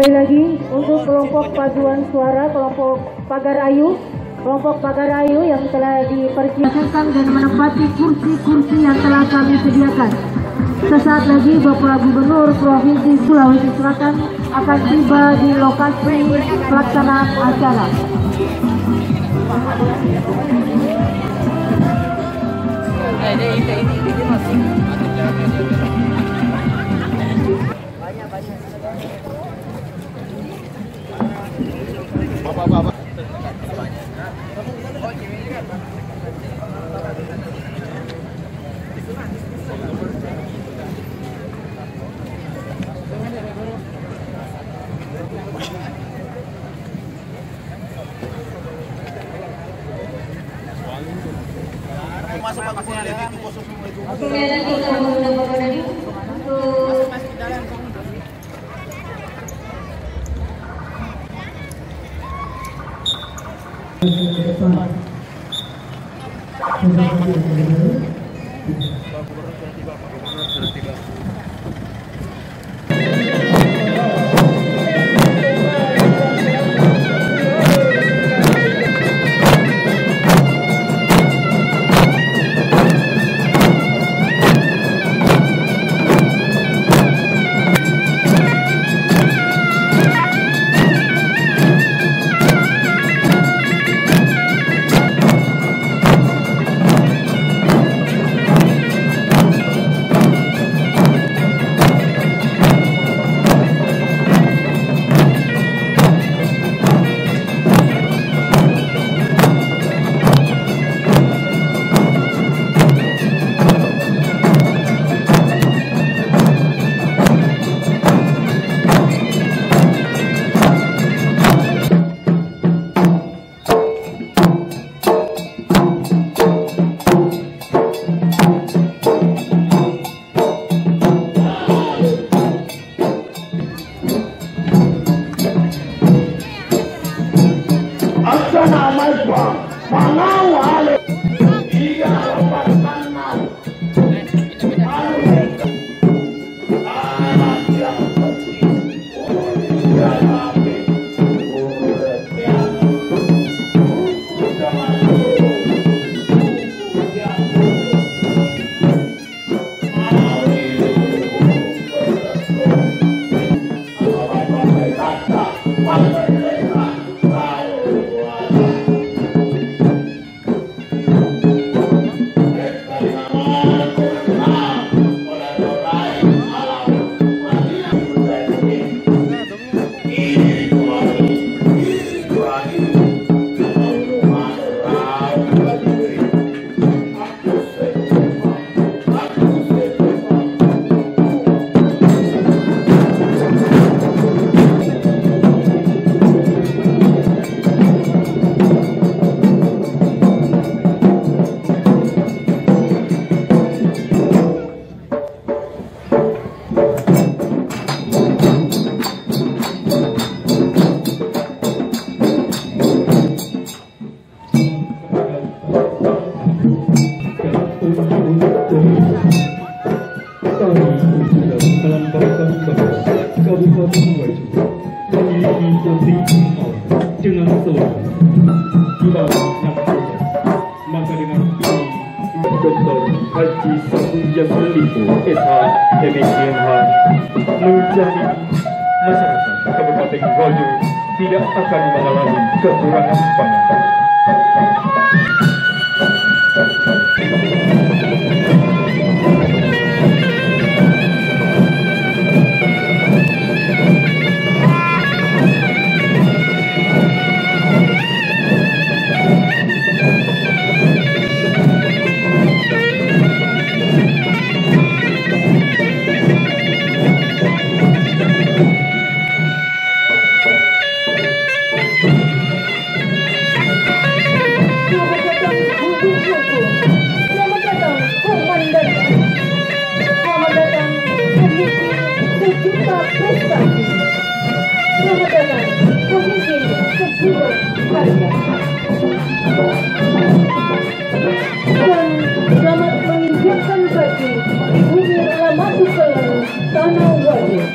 Sekali lagi untuk kelompok paduan suara, kelompok Pagar Ayu yang telah dipersiapkan dan menempati kursi-kursi yang telah kami sediakan. Sesaat lagi Bapak Gubernur Provinsi Sulawesi Selatan akan tiba di lokasi pelaksanaan acara. Masyarakat Kabupaten Gojo tidak akan mengalami kekurangan pangan. Selamat menginjakkan kaki di bumi adalah masuk ke tanah wajib.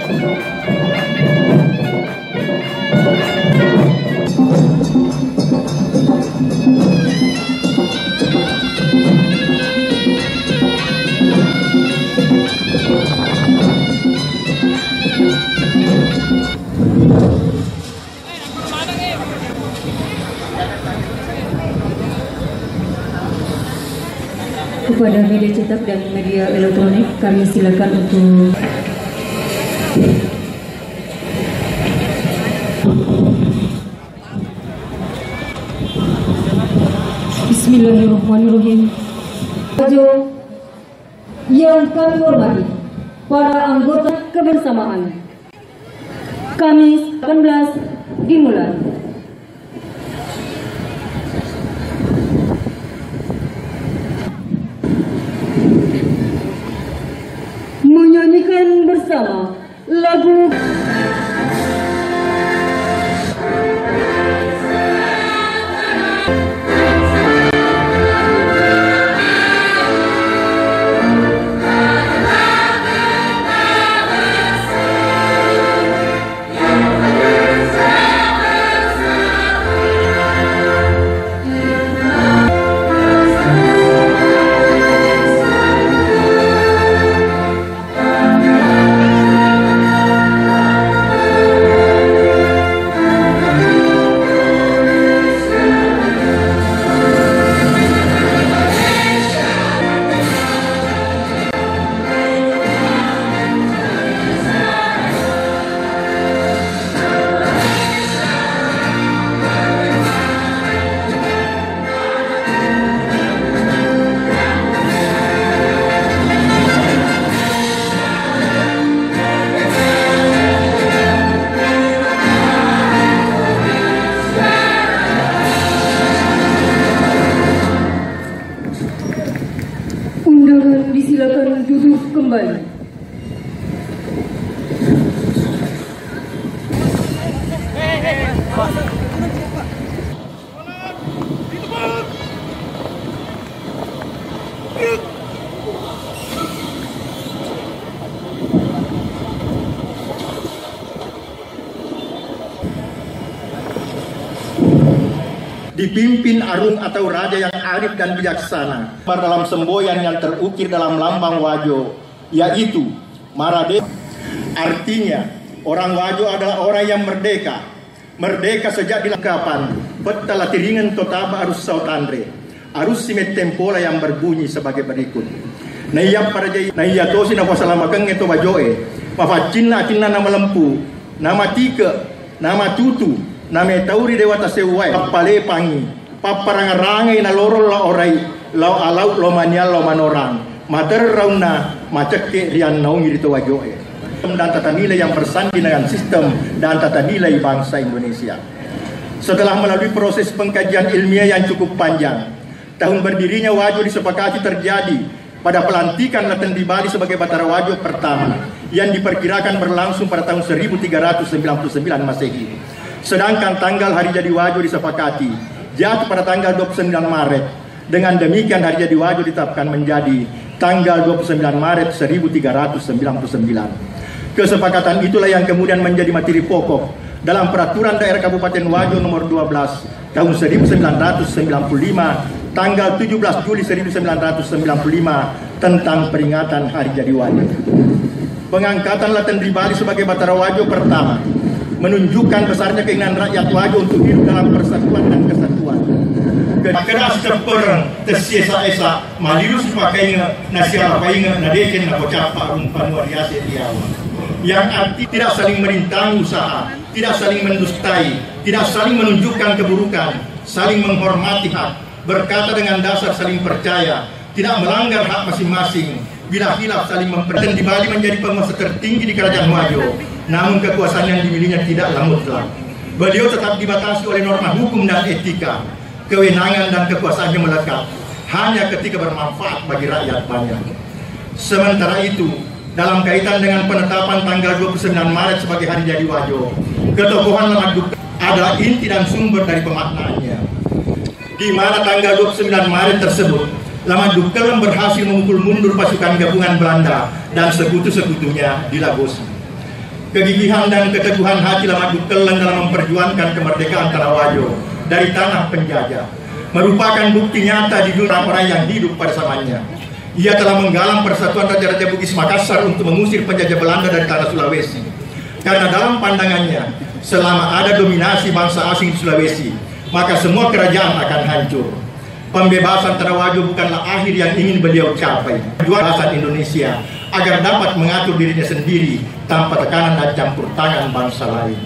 kepada media cetak dan media elektronik, kami silakan untuk Bismillahirrahmanirrahim. Yang kami hormati para anggota kebersamaan, Kamis 18 dimulai. Menyanyikan bersama lagu undangan disilakan duduk kembali. Dipimpin Arung atau raja yang arif dan bijaksana dalam semboyan yang terukir dalam lambang Wajo, yaitu Marade. Artinya orang Wajo adalah orang yang merdeka, merdeka sejak dilengkapan petala tiringan totaba arus sautandre, arus simet tempola yang berbunyi sebagai berikut. Naya pada jai naya tosi na wasalamakan itu Wajoe, mafacina atina nama lempu, nama tika, nama tutu, nama tauri dewata sewai, papale pangi, paparangarangai na lorol la orai, lau alau lo manial lo manorang, mater rauna macake rian naungi itu Wajoe. Dan tata nilai yang bersandi dengan sistem dan tata nilai bangsa Indonesia. Setelah melalui proses pengkajian ilmiah yang cukup panjang, tahun berdirinya Wajo disepakati terjadi pada pelantikan Laten di Bali sebagai Batara Wajo pertama yang diperkirakan berlangsung pada tahun 1399 Masehi. Sedangkan tanggal hari jadi Wajo disepakati jatuh pada tanggal 29 Maret. Dengan demikian hari jadi Wajo ditetapkan menjadi tanggal 29 Maret 1399. Kesepakatan itulah yang kemudian menjadi materi pokok dalam Peraturan Daerah Kabupaten Wajo nomor 12 tahun 1995 tanggal 17 Juli 1995 tentang peringatan Hari Jadi Wajo. Pengangkatan Laten di Bali sebagai Batara Wajo pertama menunjukkan besarnya keinginan rakyat Wajo untuk hidup dalam persatuan dan kesatuan. Keras terperang tersiesa-esa malirus pakainya nasihat pakainya nadeken na kocapa umpan wariase diawa. Yang arti tidak saling merintangi usaha, tidak saling mendustai, tidak saling menunjukkan keburukan, saling menghormati hak, berkata dengan dasar saling percaya, tidak melanggar hak masing-masing, bila hilaf saling mempercayai. Di Bali menjadi penguasa tertinggi di Kerajaan Wajo, namun kekuasaan yang dimilikinya tidaklah mutlak. Beliau tetap dibatasi oleh norma hukum dan etika, kewenangan dan kekuasaannya melekat hanya ketika bermanfaat bagi rakyat banyak. Sementara itu, dalam kaitan dengan penetapan tanggal 29 Maret sebagai Hari Jadi Wajo, ketokohan Lamat Dukkel adalah inti dan sumber dari pemaknaannya. Di mana tanggal 29 Maret tersebut, Lamat Dukkel berhasil memukul mundur pasukan gabungan Belanda dan sekutu-sekutunya di Lagosi. Kegigihan dan keteguhan hati Lamat Dukkel dalam memperjuangkan kemerdekaan tanah Wajo dari tanah penjajah merupakan bukti nyata di orang-orang yang hidup pada zamannya. Ia telah menggalang persatuan Raja-Raja Bugis Makassar untuk mengusir penjajah Belanda dari tanah Sulawesi. Karena dalam pandangannya, selama ada dominasi bangsa asing di Sulawesi, maka semua kerajaan akan hancur. Pembebasan Tarawajo bukanlah akhir yang ingin beliau capai. Perjuangan Indonesia agar dapat mengatur dirinya sendiri tanpa tekanan dan campur tangan bangsa lain.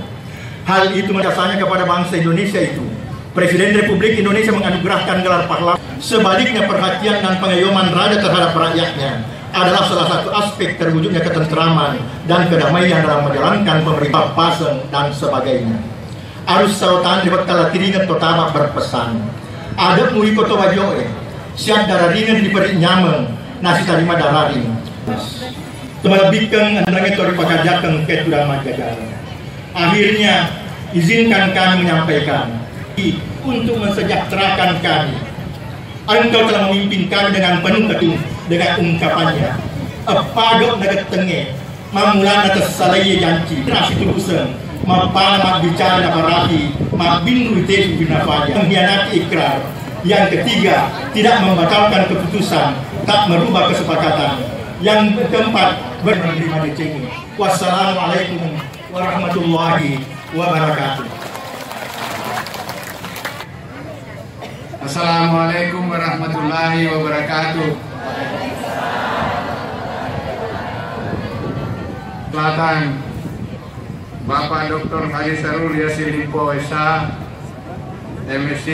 Hal itu jasanya kepada bangsa Indonesia itu. Presiden Republik Indonesia menganugerahkan gelar pahlawan. Sebaliknya perhatian dan pengayoman raja terhadap rakyatnya adalah salah satu aspek terwujudnya ketentraman dan kedamaian dalam menjalankan pemerintah pasang dan sebagainya. Arus sautan lewat kala tiringan totama berpesan. Ada muri koto wajoe, siap darah ringan di perik nyameng, nasi tarima dararing. Temalabikeng andrange tori pakajakeng keturang majagara. Akhirnya izinkan kami menyampaikan untuk mensejahterakan kami. Engkau telah memimpin kami dengan penuh ketum dengan ungkapannya. Pagok nagat tenge, mamulan atas salaya janji, nasi tuluseng. Mapana bicara barahi, mabinru tesu binafaja, mengkhianati ikrar. Yang ketiga, tidak membatalkan keputusan, tak merubah kesepakatan. Yang keempat, menerima dicengi. Wassalamualaikum warahmatullahi wabarakatuh. Assalamualaikum warahmatullahi wabarakatuh. Selatan Bapak Dr. Haji Sarul Yassin Limpo SH, MSc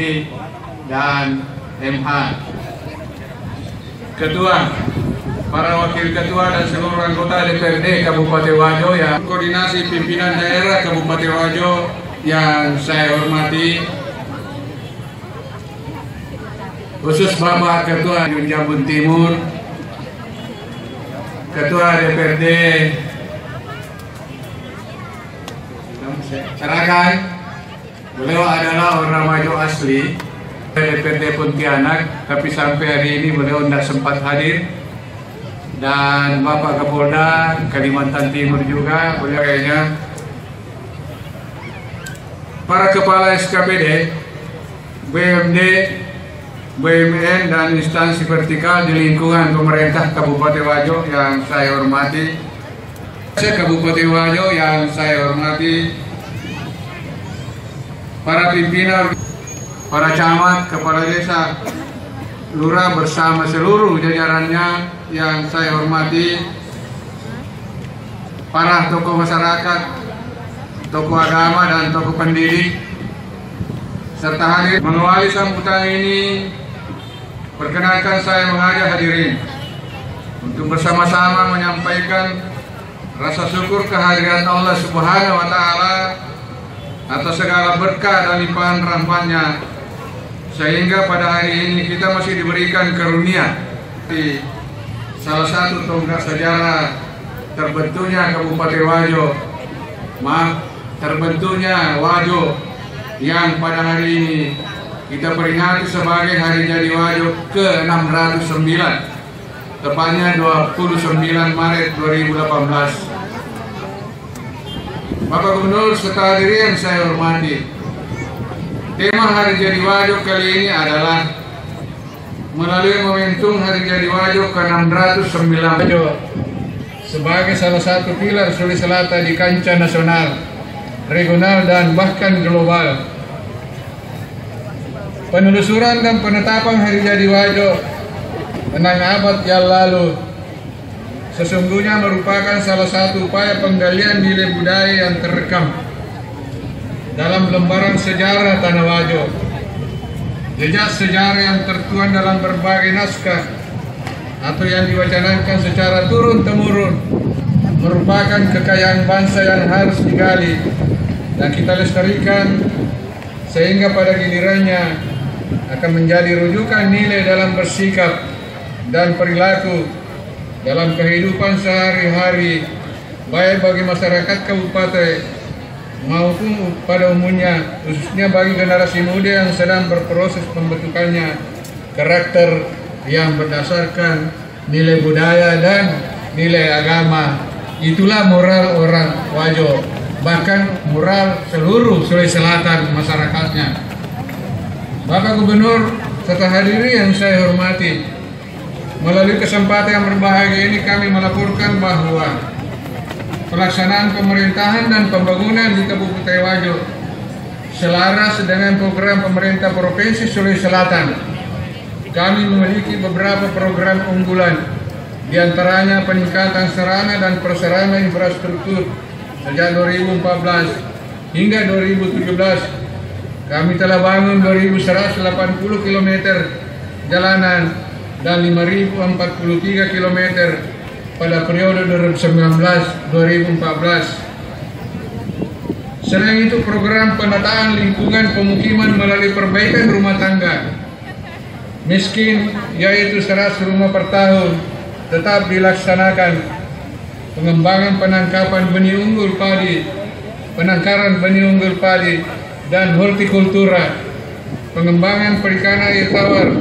dan MH. Ketua, para wakil ketua dan seluruh anggota DPRD Kabupaten Wajo yang koordinasi pimpinan daerah Kabupaten Wajo yang saya hormati, khusus Bapak Ketua Jambon Timur, Ketua DPRD Sarakan, beliau adalah orang Wajo asli DPRD Pontianak, tapi sampai hari ini beliau tidak sempat hadir. Dan Bapak Kapolda Kalimantan Timur juga, beliau kayaknya. Para kepala SKPD, BMD, BUMN dan instansi vertikal di lingkungan pemerintah Kabupaten Wajo yang saya hormati. Kabupaten Wajo yang saya hormati, para pimpinan, para camat, kepala desa, lurah bersama seluruh jajarannya yang saya hormati, para tokoh masyarakat, tokoh agama dan tokoh pendidik, serta hadir mengawali sambutan ini. Perkenalkan saya mengajak hadirin untuk bersama-sama menyampaikan rasa syukur kehadiran Allah Subhanahu wa Ta'ala atas segala berkah dan limpahan rahmat-Nya, sehingga pada hari ini kita masih diberikan karunia di salah satu tonggak sejarah terbentuknya Kabupaten Wajo, terbentuknya Wajo yang pada hari ini kita peringati sebagai Hari Jadi Wajo ke-609, tepatnya 29 Maret 2018. Bapak Gubernur serta hadirin saya hormati, tema Hari Jadi Wajo kali ini adalah melalui momentum Hari Jadi Wajo ke-609 Wajo sebagai salah satu pilar Sulawesi Selatan di kancah nasional, regional dan bahkan global. Penelusuran dan penetapan Hari Jadi Wajo 6 abad yang lalu sesungguhnya merupakan salah satu upaya penggalian nilai budaya yang terekam dalam lembaran sejarah Tanah Wajo. Jejak sejarah yang tertuang dalam berbagai naskah atau yang diwacanakan secara turun-temurun merupakan kekayaan bangsa yang harus digali dan kita lestarikan, sehingga pada gilirannya akan menjadi rujukan nilai dalam bersikap dan perilaku dalam kehidupan sehari-hari, baik bagi masyarakat kabupaten maupun pada umumnya, khususnya bagi generasi muda yang sedang berproses pembentukannya karakter yang berdasarkan nilai budaya dan nilai agama. Itulah moral orang Wajo, bahkan moral seluruh Sulawesi Selatan masyarakatnya. Bapak Gubernur serta hadirin yang saya hormati, melalui kesempatan yang berbahagia ini kami melaporkan bahwa pelaksanaan pemerintahan dan pembangunan di Kabupaten Wajo selaras dengan program pemerintah Provinsi Sulawesi Selatan kami memiliki beberapa program unggulan, di antaranya peningkatan sarana dan prasarana infrastruktur. Sejak 2014 hingga 2017, kami telah bangun 2.180 km jalanan dan 5.043 km pada periode 2019-2014. Selain itu, program penataan lingkungan pemukiman melalui perbaikan rumah tangga miskin, yaitu 100 rumah per tahun, tetap dilaksanakan. Pengembangan penangkapan benih unggul padi, penangkaran benih unggul padi, dan hortikultura, pengembangan perikanan air tawar,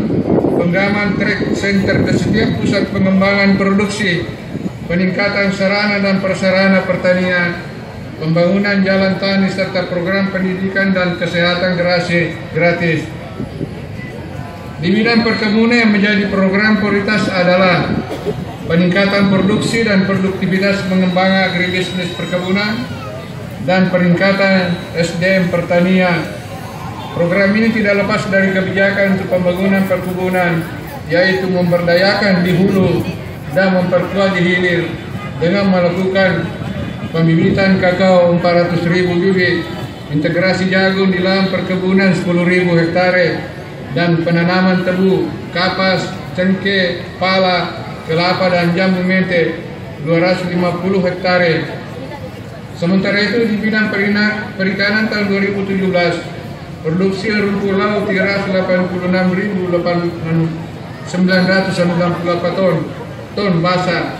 pengembangan trade center di setiap pusat pengembangan produksi, peningkatan sarana dan prasarana pertanian, pembangunan jalan tani, serta program pendidikan dan kesehatan gratis. Di bidang perkebunan yang menjadi program prioritas adalah peningkatan produksi dan produktivitas pengembangan agribisnis perkebunan dan peningkatan SDM pertanian. Program ini tidak lepas dari kebijakan untuk pembangunan perkebunan, yaitu memberdayakan di hulu dan memperkuat di hilir dengan melakukan pembibitan kakao 400.000 bibit, integrasi jagung di lahan perkebunan 10.000 hektare, dan penanaman tebu, kapas, cengkeh, pala, kelapa, dan jambu mente 250 hektare. Sementara itu, di bidang perikanan tahun 2017, produksi rumput laut 386.998 ton basah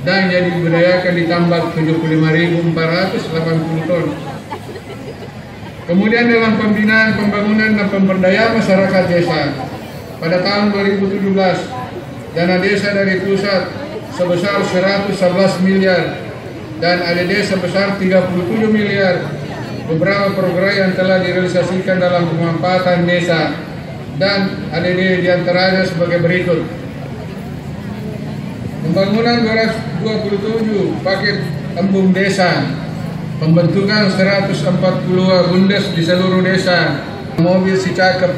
dan yang dibudidayakan ditambah 75.480 ton. Kemudian dalam pembinaan, pembangunan, dan pemberdayaan masyarakat desa, pada tahun 2017, dana desa dari pusat sebesar 111 miliar dan ADD sebesar 37 miliar. Beberapa program yang telah direalisasikan dalam pemanfaatan desa dan ADD diantaranya sebagai berikut: pembangunan 227 paket embung desa, pembentukan 140 bundes di seluruh desa, mobil si cakep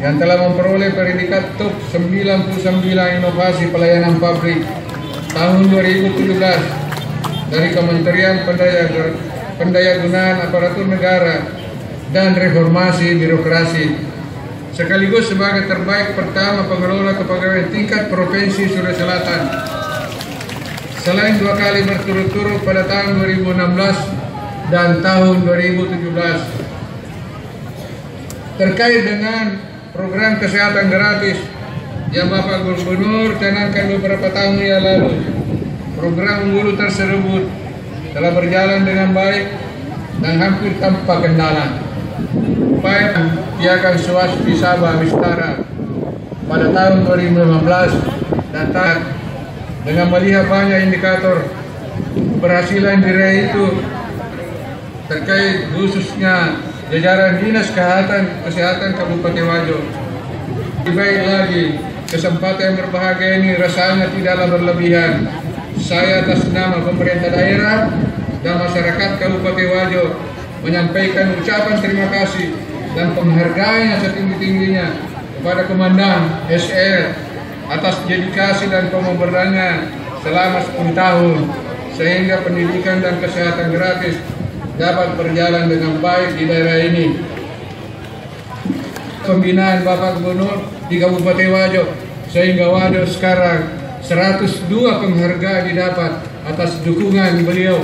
yang telah memperoleh predikat top 99 inovasi pelayanan pabrik tahun 2017 dari Kementerian Pendayagunaan Aparatur Negara dan Reformasi Birokrasi, sekaligus sebagai terbaik pertama pengelola kepegawaian tingkat Provinsi Sulawesi Selatan. Selain 2 kali berturut-turut pada tahun 2016 dan tahun 2017. Terkait dengan program kesehatan gratis yang Bapak Gubernur canangkan beberapa tahun yang lalu, program unggul tersebut telah berjalan dengan baik dan hampir tanpa kendala. Upaya piagam swasti Sabah Mistara pada tahun 2015 datang dengan melihat banyak indikator keberhasilan diraih itu terkait khususnya jajaran Dinas Kesehatan Kabupaten Wajo. Lebih baik lagi, kesempatan yang berbahagia ini rasanya tidaklah berlebihan. Saya atas nama pemerintah daerah dan masyarakat Kabupaten Wajo menyampaikan ucapan terima kasih dan penghargaan yang setinggi-tingginya kepada Komandan SR atas dedikasi dan pemberdayaannya selama 10 tahun sehingga pendidikan dan kesehatan gratis dapat berjalan dengan baik di daerah ini. Pembinaan Bapak Gubernur di Kabupaten Wajo sehingga Wajo sekarang 102 penghargaan didapat atas dukungan beliau.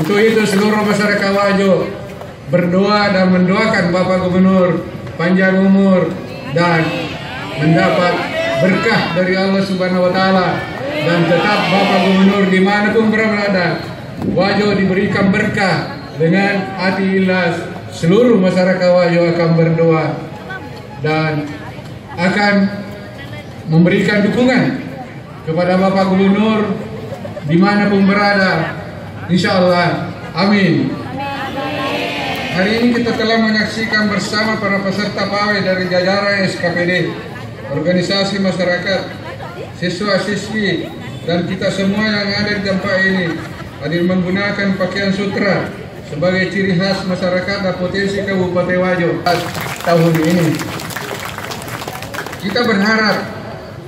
Untuk itu seluruh masyarakat Wajo berdoa dan mendoakan Bapak Gubernur panjang umur dan mendapat berkah dari Allah Subhanahu wa Ta'ala, dan tetap Bapak Gubernur dimanapun berada, Wajo diberikan berkah dengan hati ikhlas. Seluruh masyarakat Wajo akan berdoa dan akan memberikan dukungan kepada Bapak Gubernur dimanapun berada, insya Allah. Amin. Hari ini kita telah menyaksikan bersama para peserta pawai dari jajaran SKPD, organisasi masyarakat, siswa-siswi, dan kita semua yang ada di tempat ini hadir menggunakan pakaian sutra sebagai ciri khas masyarakat dan potensi Kabupaten Wajo tahun ini. Kita berharap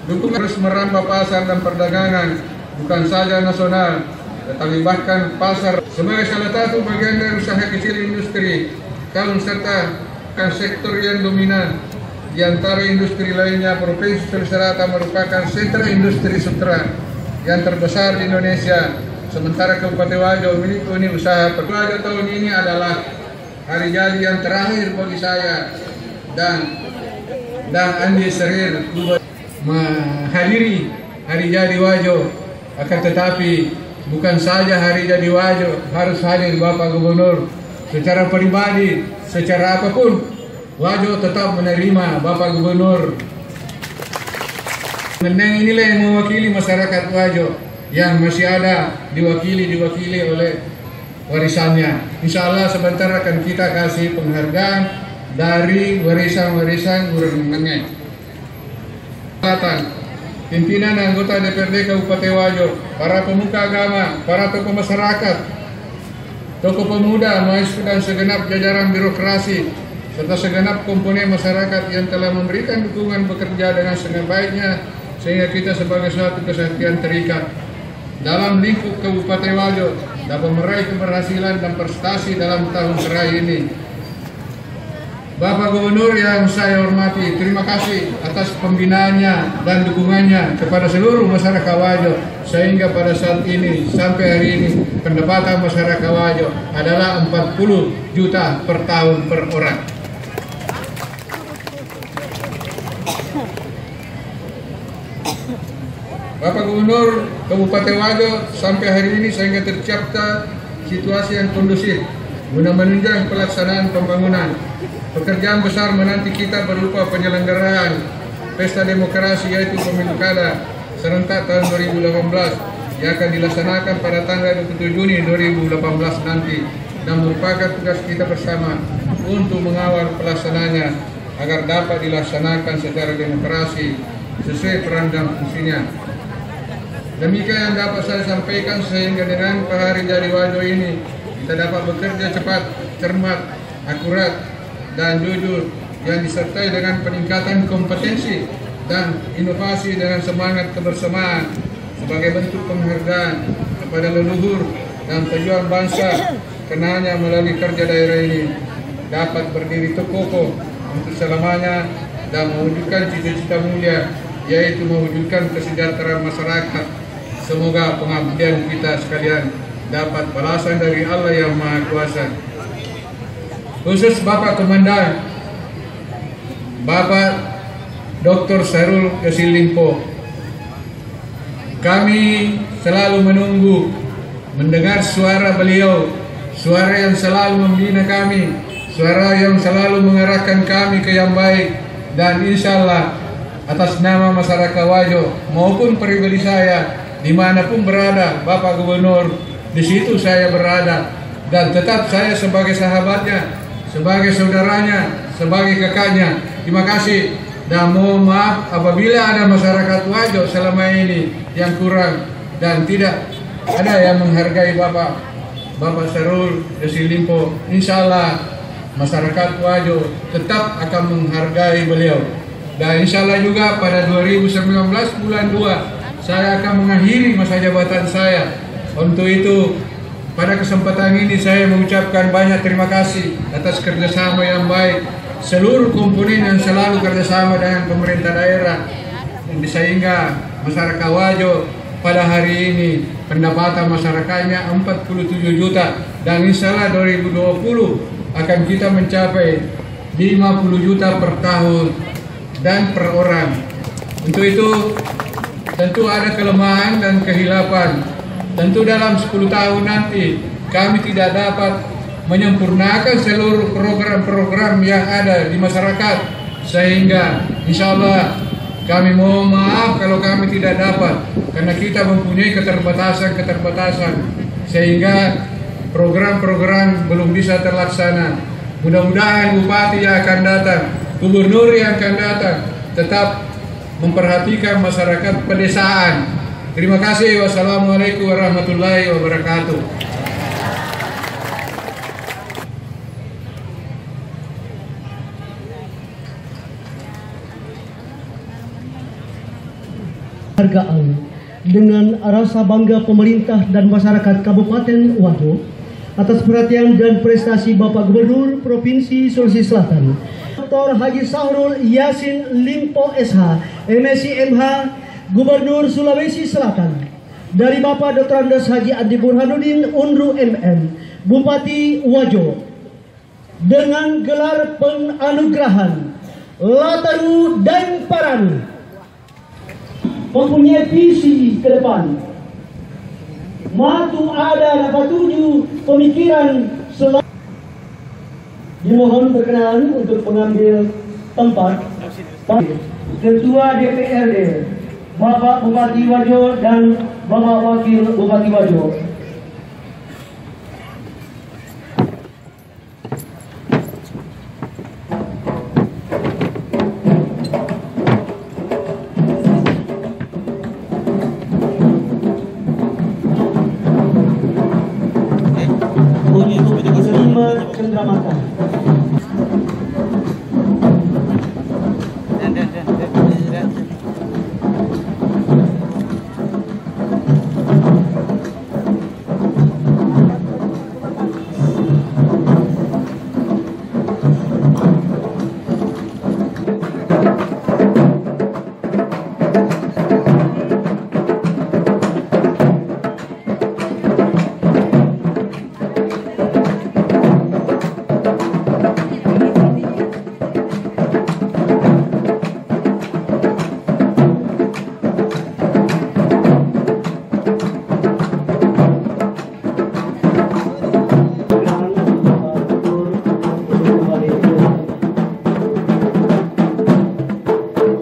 dukungan terus merambah pasar dan perdagangan, bukan saja nasional, tetapi bahkan pasar sebagai salah satu bagian dari usaha kecil industri, kalung serta sektor yang dominan. Di antara industri lainnya, Provinsi Sulawesi Selatan merupakan sentra industri sutra yang terbesar di Indonesia. Sementara Kabupaten Wajo memiliki unit usaha. Wajo tahun ini adalah hari jadi yang terakhir bagi saya dan Andi Serir menghadiri hari jadi Wajo. Akan tetapi bukan saja hari jadi Wajo harus hadir Bapak Gubernur. Secara pribadi, secara apapun, Wajo tetap menerima Bapak Gubernur. Menang inilah yang mewakili masyarakat Wajo yang masih ada diwakili oleh warisannya. Insya Allah sebentar akan kita kasih penghargaan dari warisan-warisan Gubernur Selatan, pimpinan anggota DPRD Kabupaten Wajo, para pemuka agama, para tokoh masyarakat, tokoh pemuda, mahasiswa dan segenap jajaran birokrasi, serta segenap komponen masyarakat yang telah memberikan dukungan bekerja dengan sebaik-baiknya sehingga kita sebagai suatu kesatuan terikat dalam lingkup Kabupaten Wajo dapat meraih keberhasilan dan prestasi dalam tahun terakhir ini. Bapak Gubernur yang saya hormati, terima kasih atas pembinaannya dan dukungannya kepada seluruh masyarakat Wajo sehingga pada saat ini sampai hari ini pendapatan masyarakat Wajo adalah 40 juta per tahun per orang. Bapak Gubernur Kabupaten Wajo sampai hari ini sehingga tercipta situasi yang kondusif guna menunjang pelaksanaan pembangunan. Pekerjaan besar menanti kita berupa penyelenggaraan pesta demokrasi yaitu pemilu kada serentak tahun 2018 yang akan dilaksanakan pada tanggal 27 Juni 2018 nanti dan merupakan tugas kita bersama untuk mengawal pelaksanaannya agar dapat dilaksanakan secara demokrasi sesuai peran dan fungsinya. Demikian yang dapat saya sampaikan sehingga dengan hari jadi Wajo ini kita dapat bekerja cepat, cermat, akurat, dan jujur yang disertai dengan peningkatan kompetensi dan inovasi dengan semangat kebersamaan sebagai bentuk penghargaan kepada leluhur dan pejuang bangsa karena hanya melalui kerja daerah ini dapat berdiri kokoh untuk selamanya dan mewujudkan cita-cita mulia yaitu mewujudkan kesejahteraan masyarakat. Semoga pengabdian kita sekalian dapat balasan dari Allah yang Maha Kuasa. Khusus Bapak Komandan, Bapak Dr. Syahrul Yassin Limpo, kami selalu menunggu mendengar suara beliau, suara yang selalu membina kami, suara yang selalu mengarahkan kami ke yang baik, dan insya Allah atas nama masyarakat Wajo maupun pribadi saya dimanapun berada, Bapak Gubernur, di situ saya berada dan tetap saya sebagai sahabatnya, sebagai saudaranya, sebagai kakaknya. Terima kasih dan mohon maaf apabila ada masyarakat Wajo selama ini yang kurang dan tidak ada yang menghargai Bapak Syahrul Yassin Limpo. Insya Allah masyarakat Wajo tetap akan menghargai beliau. Dan insya Allah juga pada 2019 bulan 2 saya akan mengakhiri masa jabatan saya. Untuk itu pada kesempatan ini saya mengucapkan banyak terima kasih atas kerjasama yang baik seluruh komponen yang selalu kerjasama dengan pemerintah daerah sehingga masyarakat Wajo pada hari ini pendapatan masyarakatnya 47 juta dan insya Allah 2020 akan kita mencapai 50 juta per tahun dan per orang. Untuk itu tentu ada kelemahan dan kehilapan. Tentu dalam 10 tahun nanti kami tidak dapat menyempurnakan seluruh program-program yang ada di masyarakat sehingga insya Allah kami mohon maaf kalau kami tidak dapat karena kita mempunyai keterbatasan sehingga program-program belum bisa terlaksana. Mudah-mudahan bupati yang akan datang, gubernur yang akan datang tetap memperhatikan masyarakat pedesaan. Terima kasih. Wassalamualaikum warahmatullahi wabarakatuh. Hargaan dengan rasa bangga pemerintah dan masyarakat Kabupaten Wajo atas perhatian dan prestasi Bapak Gubernur Provinsi Sulawesi Selatan Dr. Haji Sahrul Yassin Limpo SH MSc MH Gubernur Sulawesi Selatan, dari Bapak Dr. Andes Haji Adi Burhanuddin Unru MM Bupati Wajo dengan gelar penganugerahan Lataru dan Paranu, mempunyai visi ke depan, matu ada dapat tuju pemikiran selalu. Dimohon berkenan untuk mengambil tempat Ketua DPRD Bapak Bupati Wajo dan Bapak Wakil Bupati Wajo. Cendramata.